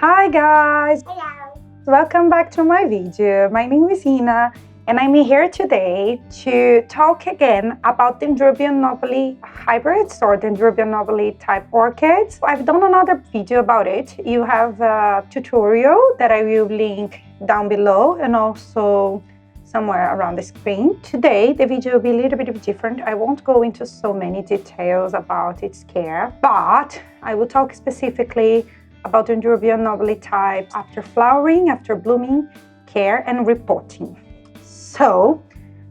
Hi guys! Hello. Welcome back to my video. My name is Ina and I'm here today to talk again about Dendrobium nobile hybrids or Dendrobium nobile type orchids. I've done another video about it. You have a tutorial that I will link down below and also somewhere around the screen. Today the video will be a little bit different. I won't go into so many details about its care, but I will talk specifically about Dendrobium nobile types after flowering, after blooming, care and repotting. So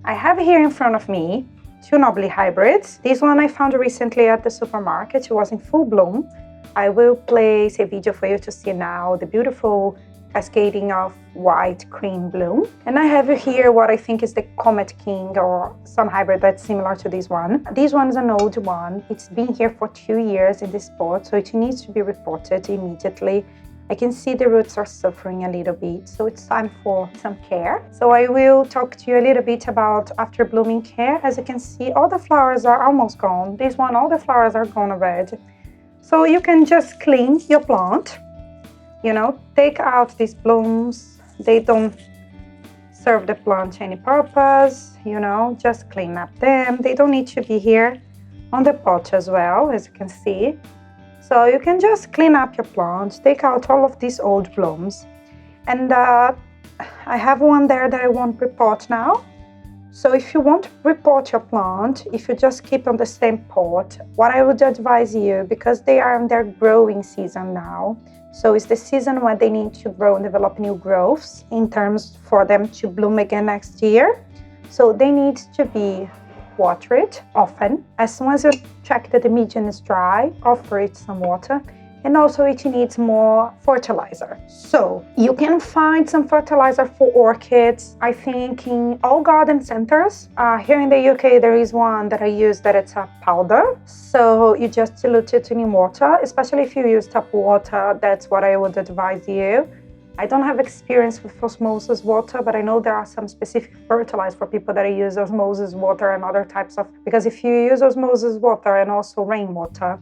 I have here in front of me two nobile hybrids. This one I found recently at the supermarket. It was in full bloom. I will place a video for you to see now the beautiful cascading of white cream bloom. And I have here what I think is the Comet King or some hybrid that's similar to this one. This one is an old one. It's been here for 2 years in this pot, so it needs to be repotted immediately. I can see the roots are suffering a little bit, so it's time for some care. So I will talk to you a little bit about after blooming care. As you can see, all the flowers are almost gone. This one, all the flowers are gone already. So you can just clean your plant. Take out these blooms. They don't serve the plant any purpose, just clean up them. They don't need to be here on the pot as well, as you can see. So you can just clean up your plant, take out all of these old blooms. And I have one there that I won't repot now. So if you want to repot your plant, if you just keep on the same pot, what I would advise you, because they are in their growing season now, so it's the season when they need to grow and develop new growths in terms for them to bloom again next year. So they need to be watered often. As soon as you check that the medium is dry, offer it some water. And also it needs more fertilizer. So you can find some fertilizer for orchids, I think, in all garden centers. Here in the UK, there is one that I use that it's a powder. So you just dilute it in water, especially if you use tap water. That's what I would advise you. I don't have experience with osmosis water, but I know there are some specific fertilizers for people that use osmosis water and other types of, because if you use osmosis water and also rainwater,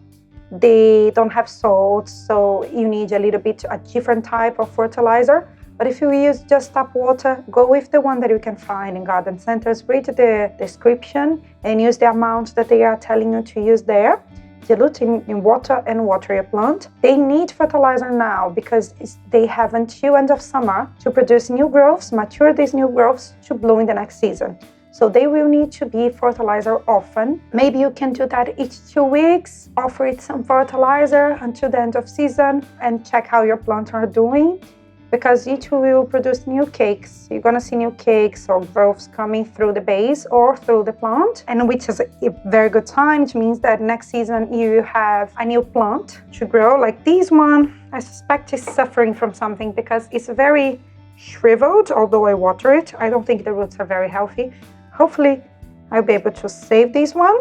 they don't have salt, so you need a different type of fertilizer. But if you use just tap water, go with the one that you can find in garden centers. Read the description and use the amount that they are telling you to use there. Dilute in water and water your plant. They need fertilizer now because they have until end of summer to produce new growths, mature these new growths to bloom in the next season. So they will need to be fertilizer often. Maybe you can do that each 2 weeks, offer it some fertilizer until the end of season and check how your plants are doing, because it will produce new cakes. You're gonna see new cakes or growths coming through the base or through the plant, and which is a very good sign. It means that next season you have a new plant to grow. Like this one, I suspect is suffering from something because it's very shriveled, although I water it. I don't think the roots are very healthy. Hopefully, I'll be able to save this one.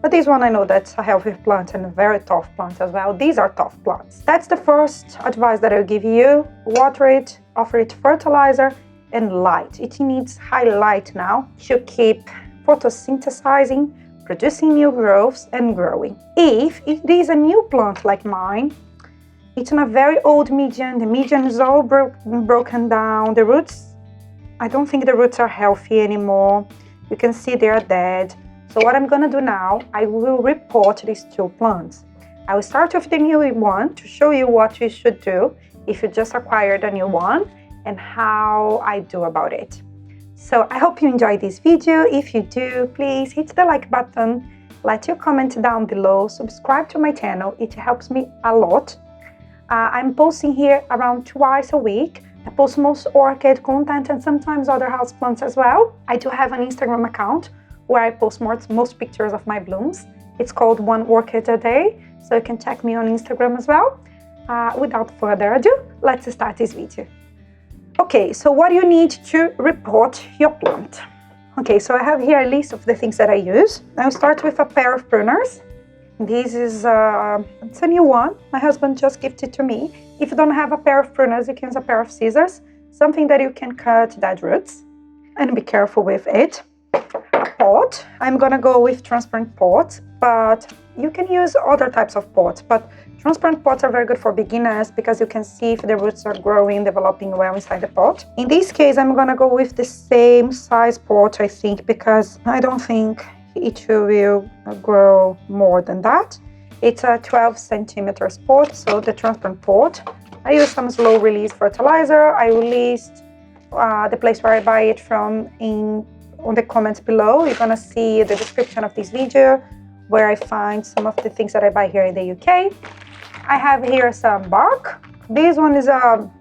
But this one, I know that's a healthy plant and a very tough plant as well. These are tough plants. That's the first advice that I'll give you. Water it, offer it fertilizer, and light. It needs high light now to keep photosynthesizing, producing new growths, and growing. If it is a new plant like mine, it's in a very old medium. The medium is all broken down. The roots, I don't think the roots are healthy anymore. You can see they are dead. So what I'm gonna do now, I will repot these two plants. I will start with the new one to show you what you should do if you just acquired a new one and how I do about it. So I hope you enjoyed this video. If you do, please hit the like button, let your comment down below, subscribe to my channel. It helps me a lot. I'm posting here around twice a week. I post most orchid content and sometimes other houseplants as well. I do have an Instagram account where I post most pictures of my blooms. It's called One Orchid a Day, so you can check me on Instagram as well. Without further ado, let's start this video. Okay, so what do you need to repot your plant? Okay, so I have here a list of the things that I use. I'll start with a pair of pruners. This is it's a new one. My husband just gifted it to me. If you don't have a pair of pruners, you can use a pair of scissors, something that you can cut dead roots, and be careful with it. A pot. I'm gonna go with transparent pots, but you can use other types of pots, but Transparent pots are very good for beginners because you can see if the roots are growing, developing well inside the pot. In this case, I'm gonna go with the same size pot, I think, because I don't think it will grow more than that. It's a 12 centimeters pot, so the transparent pot. I use some slow release fertilizer. I released the place where I buy it from on the comments below. You're gonna see the description of this video where I find some of the things that I buy here in the UK. I have here some bark. This one is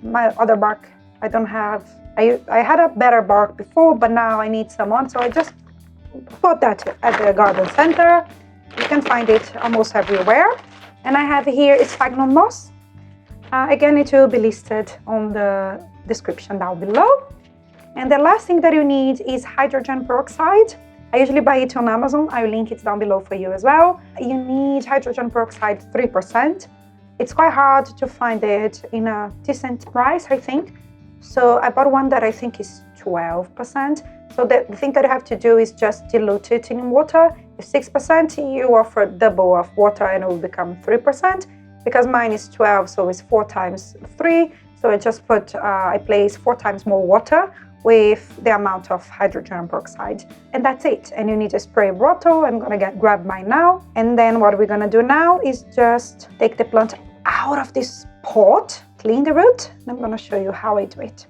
my other bark. I don't have, I had a better bark before, but now I need some on, so I just bought that at the garden center. You can find it almost everywhere. And I have here is sphagnum moss. Again, it will be listed on the description down below. And the last thing that you need is hydrogen peroxide. I usually buy it on Amazon. I will link it down below for you as well. You need hydrogen peroxide 3%. It's quite hard to find it in a decent price, I think. So I bought one that I think is 12%. So the thing that you have to do is just dilute it in water. If 6%, you offer double of water and it will become 3%. Because mine is 12, so it's 4 times 3. So I place 4 times more water with the amount of hydrogen peroxide. And that's it. And you need a spray bottle. I'm gonna grab mine now. And then what we're gonna do now is just take the plant out of this pot, clean the root, and I'm gonna show you how I do it.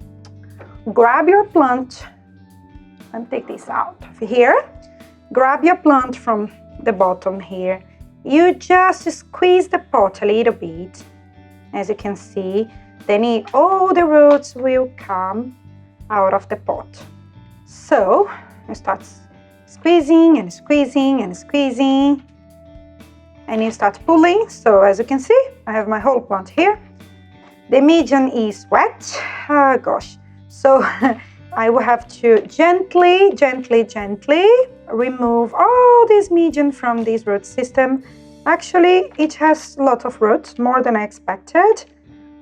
Grab your plant and take this out of here. Grab your plant from the bottom here. You just squeeze the pot a little bit, as you can see. Then all the roots will come out of the pot. So you start squeezing and squeezing and squeezing, and you start pulling. So as you can see, I have my whole plant here. The medium is wet. Oh gosh. So I will have to gently remove all this medium from this root system. Actually, it has a lot of roots, more than I expected.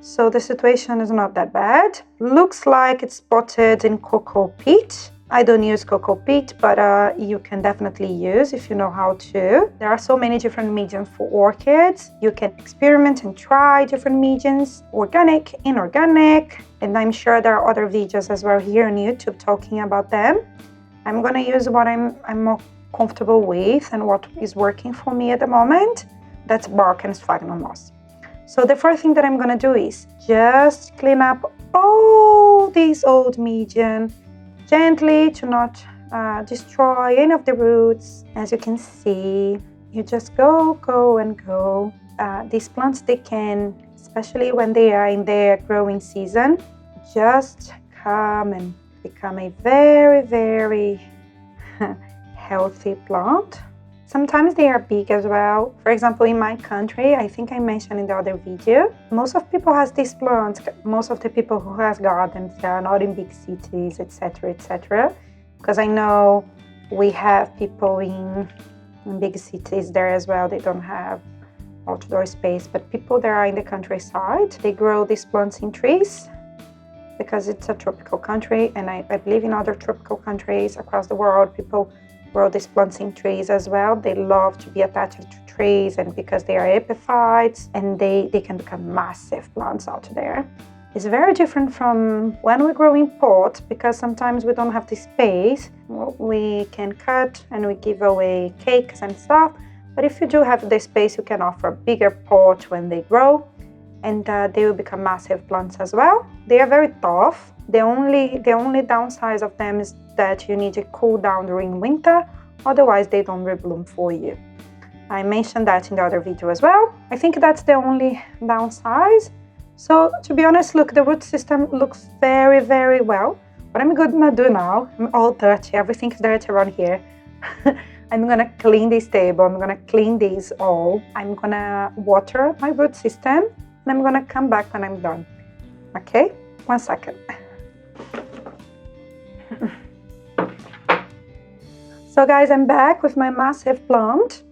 So the situation is not that bad. Looks like it's spotted in cocoa peat. I don't use cocoa peat, but you can definitely use if you know how to. There are so many different mediums for orchids. You can experiment and try different mediums, organic, inorganic, and I'm sure there are other videos as well here on YouTube talking about them. I'm gonna use what I'm more comfortable with and what is working for me at the moment. That's bark and sphagnum moss. So the first thing that I'm gonna do is just clean up all these old medium gently to not destroy any of the roots. As you can see, you just go and go. These plants, they can, especially when they are in their growing season, just come and become a very, very healthy plant. Sometimes they are big as well. For example, in my country, I think I mentioned in the other video, most of people has these plants. Most of the people who has gardens, they are not in big cities, etc., etc. Because I know we have people in big cities there as well. They don't have outdoor space, but people that are in the countryside, they grow these plants in trees because it's a tropical country, and I believe in other tropical countries across the world, people grow these plants in trees as well. They love to be attached to trees, and because they are epiphytes, and they can become massive plants out there. It's very different from when we grow in pots, because sometimes we don't have the space. We can cut and we give away cakes and stuff, but if you do have the space, you can offer a bigger pot when they grow, and they will become massive plants as well. They are very tough. The only downside of them is that you need to cool down during winter, otherwise they don't rebloom for you. I mentioned that in the other video as well. I think that's the only downside. So to be honest, look, the root system looks very, very well. What I'm gonna do now, I'm all dirty, everything's dirty around here. I'm gonna clean this table, I'm gonna clean these all. I'm gonna water my root system, and I'm gonna come back when I'm done. Okay, 1 second. So guys, I'm back with my massive plant.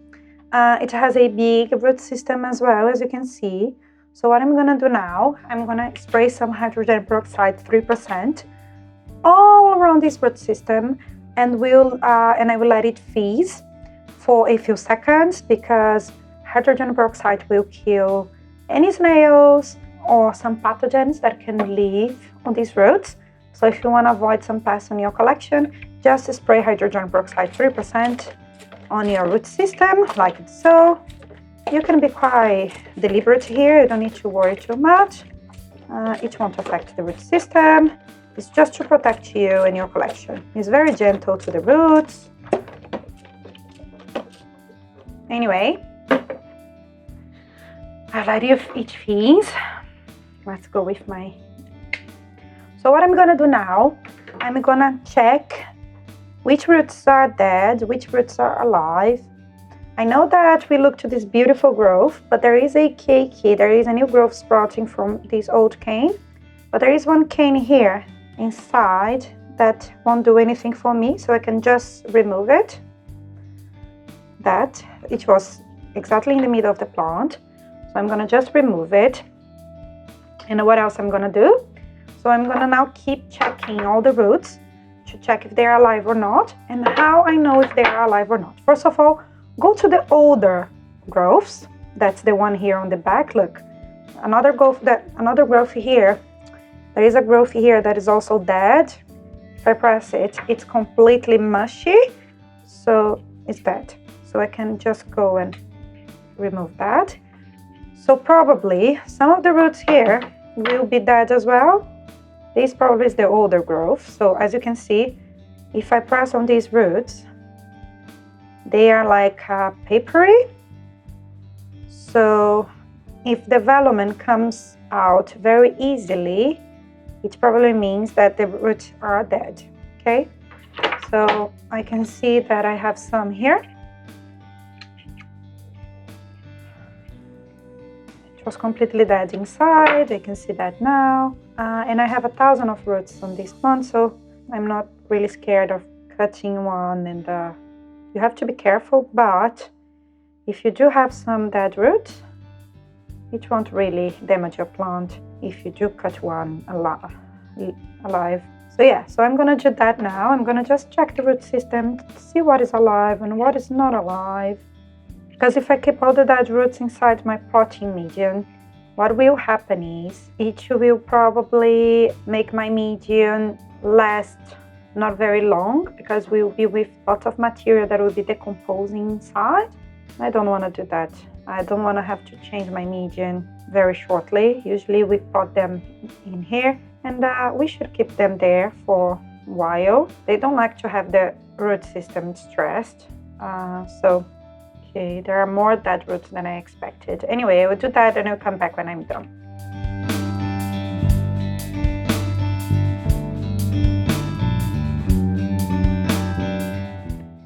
It has a big root system as well, as you can see. So what I'm gonna do now, I'm gonna spray some hydrogen peroxide 3% all around this root system, and I will let it freeze for a few seconds, because hydrogen peroxide will kill any snails or some pathogens that can live on these roots. So if you want to avoid some pests in your collection, just spray hydrogen peroxide 3% on your root system, like so. You can be quite deliberate here, you don't need to worry too much. It won't affect the root system. It's just to protect you and your collection. It's very gentle to the roots. Anyway, a variety of each things. Let's go with my... So what I'm gonna do now, I'm gonna check which roots are dead, which roots are alive. I know that we look to this beautiful growth, but there is a cakey, there is a new growth sprouting from this old cane. But there is one cane here inside that won't do anything for me, so I can just remove it. That, it was exactly in the middle of the plant. So I'm gonna just remove it. And what else I'm gonna do? So I'm gonna now keep checking all the roots to check if they're alive or not, and how I know if they are alive or not. First of all, go to the older growths. That's the one here on the back. Look, another growth here. There is a growth here that is also dead. If I press it, it's completely mushy, so it's dead. So I can just go and remove that. So probably some of the roots here will be dead as well. This probably is the older growth. So as you can see, if I press on these roots, they are like papery. So if development comes out very easily, it probably means that the roots are dead. Okay, so I can see that I have some here. It was completely dead inside. I can see that now. And I have 1,000 of roots on this plant, so I'm not really scared of cutting one. And you have to be careful, but if you do have some dead roots, it won't really damage your plant if you do cut one alive. So yeah, so I'm gonna do that now. I'm gonna just check the root system, see what is alive and what is not alive. Because if I keep all the dead roots inside my potting medium, what will happen is it will probably make my medium last not very long, because we'll be with lots of material that will be decomposing inside. I don't want to do that. I don't want to have to change my medium very shortly. Usually we pot them in here, and we should keep them there for a while. They don't like to have the root system stressed. Okay, there are more dead roots than I expected. Anyway, I will do that and I'll come back when I'm done.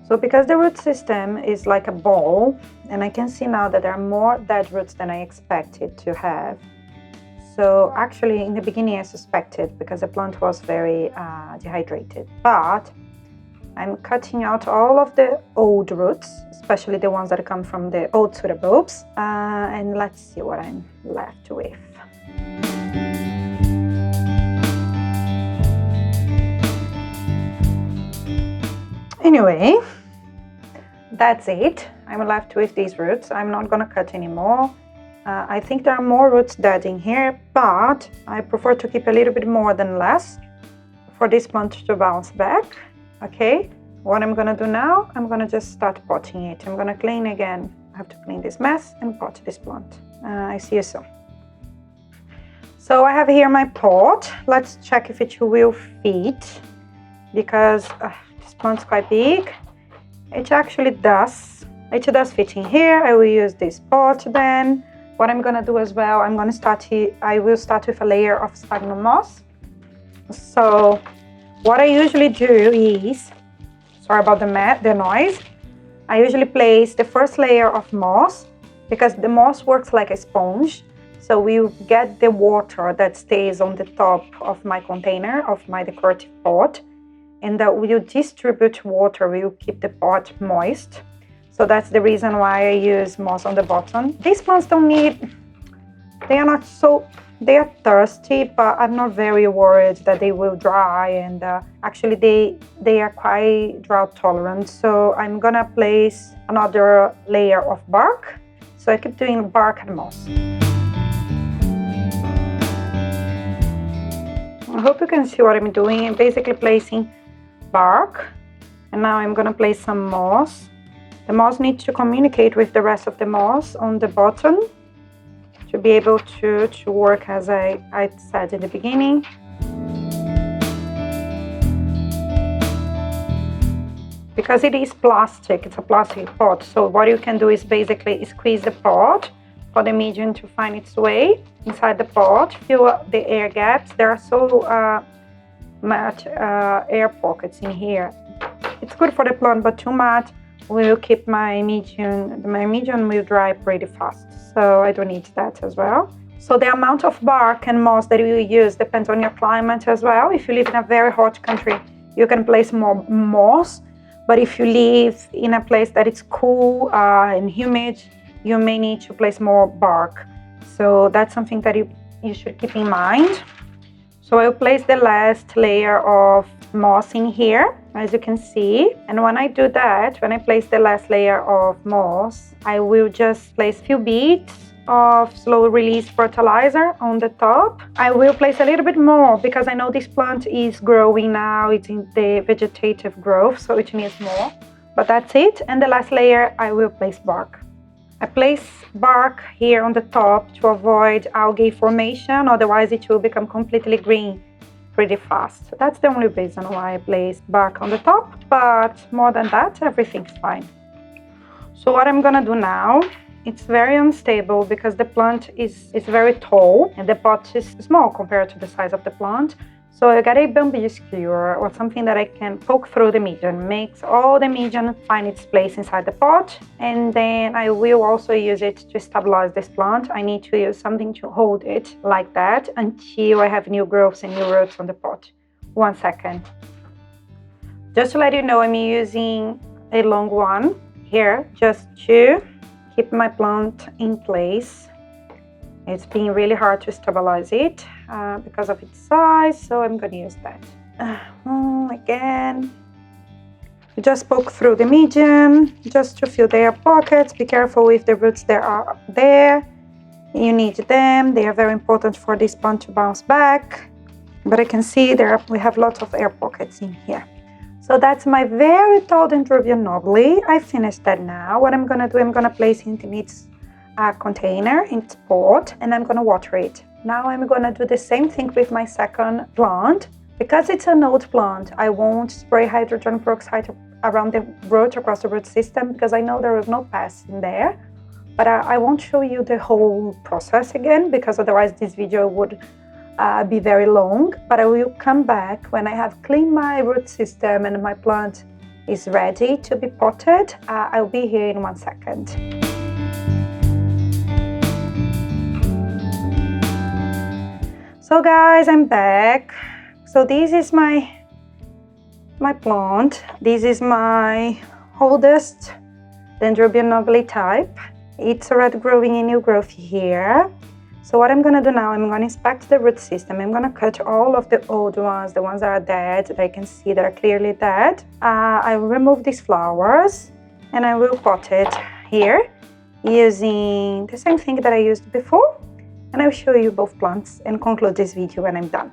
So because the root system is like a ball, and I can see now that there are more dead roots than I expected to have. So actually in the beginning I suspected, because the plant was very dehydrated. But I'm cutting out all of the old roots, especially the ones that come from the old pseudobulbs. And let's see what I'm left with. Anyway, that's it. I'm left with these roots. I'm not gonna cut anymore. I think there are more roots dead in here, but I prefer to keep a little bit more than less for this plant to bounce back. Okay, what I'm gonna do now, I'm gonna just start potting it. I'm gonna clean again. I have to clean this mess and pot this plant. I see you soon. So I have here my pot. Let's check if it will fit, because this plant's quite big. It actually does. It does fit in here. I will use this pot then. What I'm gonna do as well, I will start with a layer of sphagnum moss. So what I usually do is, sorry about the noise, I usually place the first layer of moss, because the moss works like a sponge. So we'll get the water that stays on the top of my container, of my decorative pot, and that will distribute water, will keep the pot moist. So that's the reason why I use moss on the bottom. These plants don't need, they are thirsty, but I'm not very worried that they will dry, and actually they are quite drought tolerant. So I'm gonna place another layer of bark. So I keep doing bark and moss. I hope you can see what I'm doing. I'm basically placing bark, and now I'm gonna place some moss. The moss needs to communicate with the rest of the moss on the bottom to be able to work as I said in the beginning. Because it is plastic, it's a plastic pot, so what you can do is basically squeeze the pot for the medium to find its way inside the pot, fill up the air gaps. There are so much air pockets in here. It's good for the plant, but too much will keep my medium will dry pretty fast, so I don't need that as well. So the amount of bark and moss that you use depends on your climate as well. If you live in a very hot country, you can place more moss, but if you live in a place that is cool and humid, you may need to place more bark. So that's something that you should keep in mind. So I'll place the last layer of moss in here, as you can see. And when I do that, when I place the last layer of moss, I will just place a few beads of slow release fertilizer on the top. I will place a little bit more because I know this plant is growing now. It's in the vegetative growth, so it needs more. But that's it. And the last layer, I will place bark. I place bark here on the top to avoid algae formation, otherwise it will become completely green pretty fast. So that's the only reason why I place bark on the top, but more than that, everything's fine. So what I'm gonna do now, it's very unstable because the plant is very tall and the pot is small compared to the size of the plant. So I got a bamboo skewer or something that I can poke through the medium, makes all the medium find its place inside the pot, and then I will also use it to stabilize this plant. I need to use something to hold it like that until I have new growths and new roots on the pot. 1 second. Just to let you know, I'm using a long one here just to keep my plant in place. It's been really hard to stabilize it because of its size, so I'm going to use that. Again, you just poke through the medium just to fill the air pockets. Be careful with the roots that are there. You need them. They are very important for this plant to bounce back. But I can see we have lots of air pockets in here. So that's my very tall Dendrobium nobile. I finished that now. What I'm going to do, I'm going to place it in its container, in its pot, and I'm going to water it. Now I'm going to do the same thing with my second plant. Because it's an old plant, I won't spray hydrogen peroxide around the root, across the root system, because I know there is no pests in there. But I won't show you the whole process again, because otherwise this video would be very long. But I will come back when I have cleaned my root system and my plant is ready to be potted. I'll be here in 1 second. So guys, I'm back. So this is my plant. This is my oldest Dendrobium nobile type. It's already growing a new growth here. So what I'm gonna do now, I'm gonna inspect the root system. I'm gonna cut all of the old ones, the ones that are dead, that I can see that are clearly dead. I will remove these flowers and I will pot it here using the same thing that I used before. And I'll show you both plants and conclude this video when I'm done.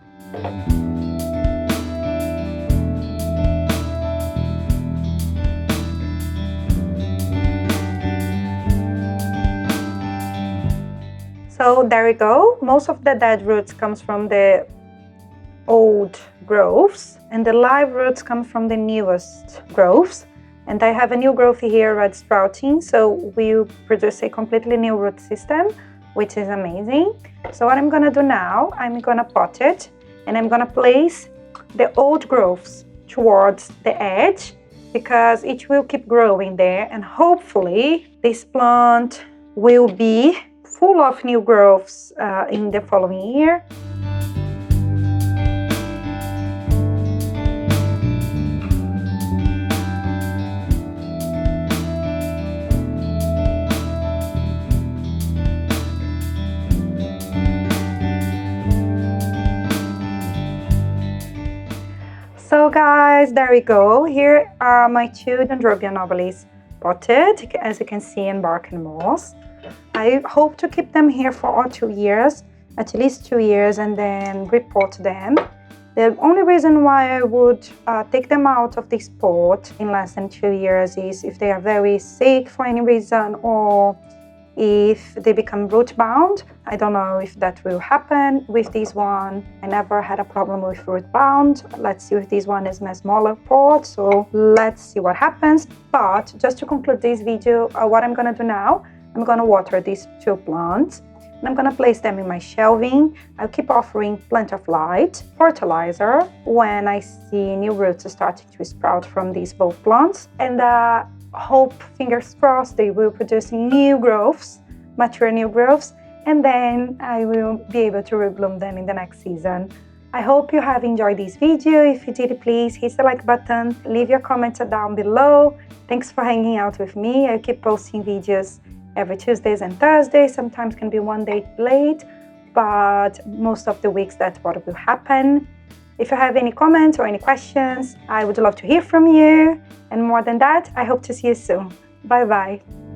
So there we go. Most of the dead roots comes from the old growths, and the live roots come from the newest growths. And I have a new growth here, red sprouting, so we'll produce a completely new root system, which is amazing. So what I'm gonna do now, I'm gonna pot it and I'm gonna place the old growths towards the edge because it will keep growing there, and hopefully this plant will be full of new growths in the following year. So guys, there we go. Here are my two Dendrobium nobiles potted, as you can see, in bark and moss. I hope to keep them here for 2 years, at least 2 years, and then repot them The only reason why I would take them out of this pot in less than 2 years is if they are very sick for any reason, or if they become root bound. I don't know if that will happen with this one. I never had a problem with root bound. Let's see if this one is in a smaller pot, so let's see what happens. But just to conclude this video, what I'm gonna do now, I'm gonna water these 2 plants and I'm gonna place them in my shelving. I'll keep offering plenty of light, fertilizer when I see new roots starting to sprout from these both plants, and hope, fingers crossed, they will produce new growths, mature new growths, and then I will be able to rebloom them in the next season. I hope you have enjoyed this video. If you did, please hit the like button, leave your comments down below. Thanks for hanging out with me. I keep posting videos every Tuesdays and Thursdays. Sometimes can be one day late, but most of the weeks that's what will happen. If you have any comments or any questions, I would love to hear from you. And more than that, I hope to see you soon. Bye bye.